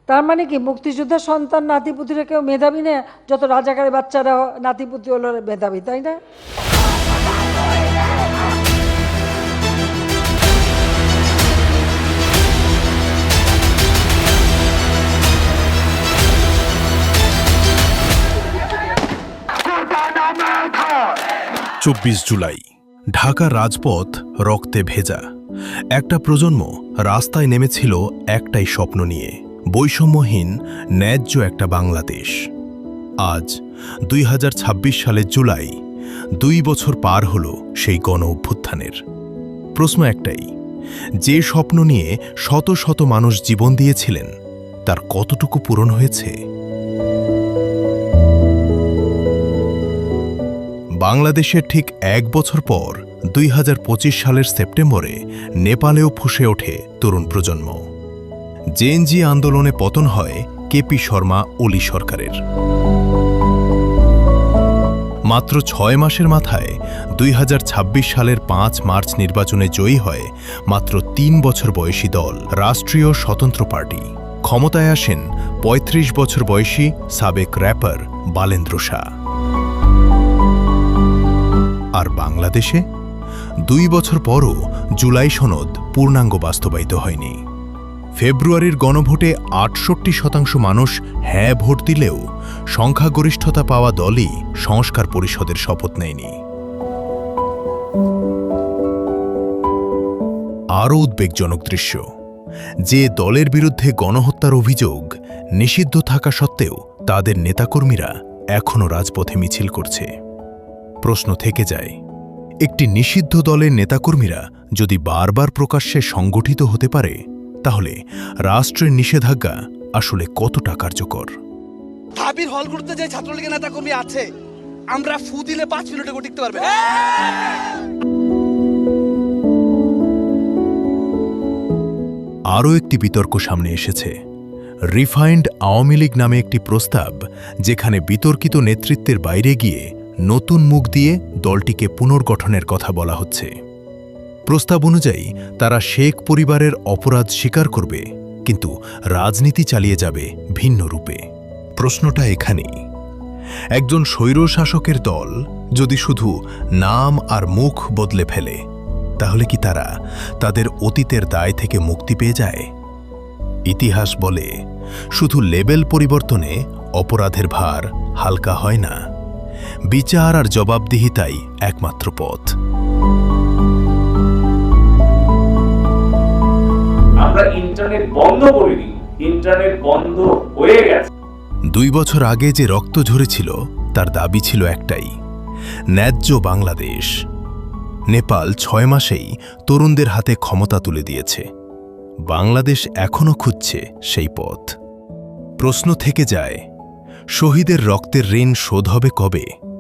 তার মানে কি মুক্তিযোদ্ধার সন্তান নাতিপুতিরা কেউ মেধাবী না, যত রাজাকারের বাচ্চারা নাতিপুতি হলো মেধাবী, তাই না? চব্বিশ জুলাই ঢাকার রাজপথ রক্তে ভেজা। একটা প্রজন্ম রাস্তায় নেমেছিল একটাই স্বপ্ন নিয়ে, বৈষম্যহীন ন্যায্য একটা বাংলাদেশ। আজ 2026 সালের জুলাই, 2 বছর পার হল সেই গণ অভ্যুত্থানের। প্রশ্ন একটাই, যে স্বপ্ন নিয়ে শত শত মানুষ জীবন দিয়েছিলেন তার কতটুকু পূরণ হয়েছে? বাংলাদেশের ঠিক 1 বছর পর 2025 সালের সেপ্টেম্বরে নেপালেও ফুঁসে ওঠে তরুণ প্রজন্ম। জেএনজি আন্দোলনে পতন হয় কেপি শর্মা ওলি সরকারের। মাত্র 6 মাসের মাথায় 2026 সালের 5 মার্চ নির্বাচনে জয়ী হয় মাত্র 3 বছর বয়সী দল রাষ্ট্রীয় স্বতন্ত্র পার্টি। ক্ষমতায় আসেন 35 বছর বয়সী সাবেক র্যাপার বালেন্দ্র শাহ। আর বাংলাদেশে 2 বছর পরও জুলাই সনদ পূর্ণাঙ্গ বাস্তবায়িত হয়নি। ফেব্রুয়ারির গণভোটে 68% মানুষ হ্যাঁ ভোট দিলেও সংখ্যাগরিষ্ঠতা পাওয়া দলই সংস্কার পরিষদের শপথ নেয়নি। আরও উদ্বেগজনক দৃশ্য, যে দলের বিরুদ্ধে গণহত্যার অভিযোগ নিষিদ্ধ থাকা সত্ত্বেও তাদের নেতাকর্মীরা এখনও রাজপথে মিছিল করছে। প্রশ্ন থেকে যায়, একটি নিষিদ্ধ দলের নেতাকর্মীরা যদি বারবার প্রকাশ্যে সংগঠিত হতে পারে, তাহলে রাষ্ট্রের নিষেধাজ্ঞা আসলে কতটা কার্যকর? ঢাবির হলগুলোতে যে ছাত্রলীগের নেতাকর্মী আছে, আমরা ফু দিলে 5 মিনিটে টিকতে পারবে। আরও একটি বিতর্ক সামনে এসেছে। রিফাইন্ড আওয়ামী লীগ নামে একটি প্রস্তাব, যেখানে বিতর্কিত নেতৃত্বের বাইরে গিয়ে নতুন মুখ দিয়ে দলটিকে পুনর্গঠনের কথা বলা হচ্ছে। প্রস্তাব অনুযায়ী তারা শেখ পরিবারের অপরাধ স্বীকার করবে, কিন্তু রাজনীতি চালিয়ে যাবে ভিন্ন রূপে। প্রশ্নটা এখানেই, একজন স্বৈরশাসকের দল যদি শুধু নাম আর মুখ বদলে ফেলে, তাহলে কি তারা তাদের অতীতের দায় থেকে মুক্তি পেয়ে যায়? ইতিহাস বলে, শুধু লেবেল পরিবর্তনে অপরাধের ভার হালকা হয় না। বিচার আর জবাবদিহিতাই একমাত্র পথ। আমরা ইন্টারনেট বন্ধ করিনি, ইন্টারনেট বন্ধ হয়ে গেছে। 2 বছর আগে যে রক্ত ঝরেছিল তার দাবি ছিল একটাই, ন্যায্য বাংলাদেশ। নেপাল 6 মাসেই তরুণদের হাতে ক্ষমতা তুলে দিয়েছে। বাংলাদেশ এখনও খুঁজছে সেই পথ। প্রশ্ন থেকে যায়, শহীদের রক্তের ঋণ শোধ হবে কবে?